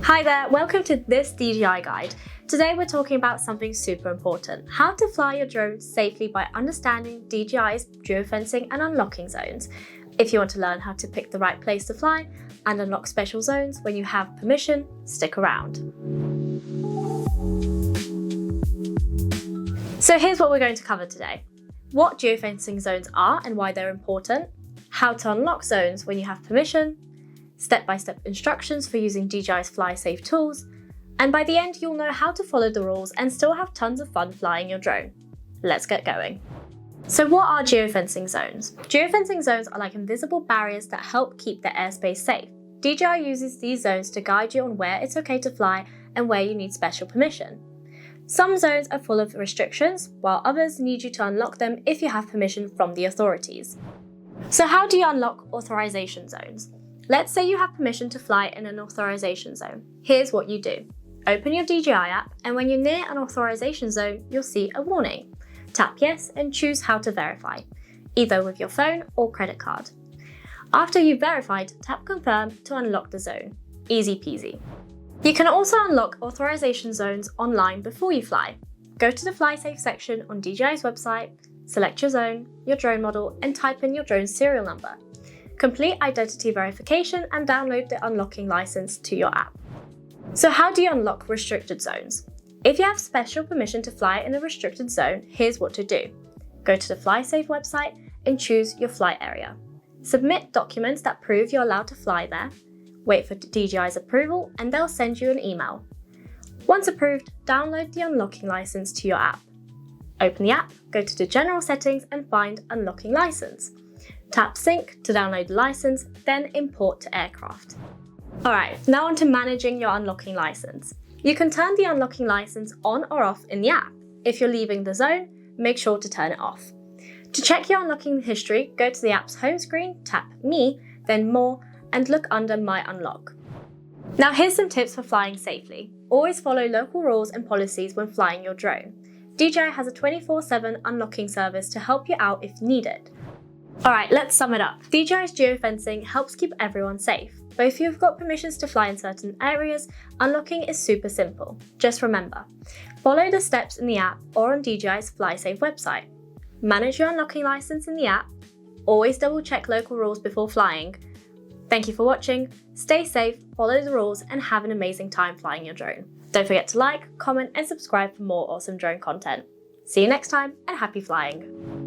Hi there, welcome to this DJI guide. Today we're talking about something super important, how to fly your drone safely by understanding DJI's geofencing and unlocking zones. If you want to learn how to pick the right place to fly and unlock special zones when you have permission, stick around. So here's what we're going to cover today. What geofencing zones are and why they're important, how to unlock zones when you have permission, step-by-step instructions for using DJI's Fly Safe tools, and by the end you'll know how to follow the rules and still have tons of fun flying your drone. Let's get going. So what are geofencing zones? Geofencing zones are like invisible barriers that help keep the airspace safe. DJI uses these zones to guide you on where it's okay to fly and where you need special permission. Some zones are full of restrictions, while others need you to unlock them if you have permission from the authorities. So how do you unlock authorization zones? Let's say you have permission to fly in an authorization zone. Here's what you do. Open your DJI app, and when you're near an authorization zone, you'll see a warning. Tap yes and choose how to verify, either with your phone or credit card. After you've verified, tap confirm to unlock the zone. Easy peasy. You can also unlock authorization zones online before you fly. Go to the Fly Safe section on DJI's website, select your zone, your drone model, and type in your drone's serial number. Complete identity verification and download the unlocking license to your app. So how do you unlock restricted zones? If you have special permission to fly in a restricted zone, here's what to do. Go to the Fly Safe website and choose your flight area. Submit documents that prove you're allowed to fly there. Wait for DJI's approval and they'll send you an email. Once approved, download the unlocking license to your app. Open the app, go to the general settings and find unlocking license. Tap sync to download the license, then import to aircraft. Alright, now on to managing your unlocking license. You can turn the unlocking license on or off in the app. If you're leaving the zone, make sure to turn it off. To check your unlocking history, go to the app's home screen, tap Me, then More, and look under My Unlock. Now here's some tips for flying safely. Always follow local rules and policies when flying your drone. DJI has a 24/7 unlocking service to help you out if you need it. Alright, let's sum it up. DJI's geofencing helps keep everyone safe. But if you've got permissions to fly in certain areas, unlocking is super simple. Just remember, follow the steps in the app or on DJI's Fly Safe website. Manage your unlocking license in the app. Always double check local rules before flying. Thank you for watching. Stay safe, follow the rules, and have an amazing time flying your drone. Don't forget to like, comment, and subscribe for more awesome drone content. See you next time, and happy flying!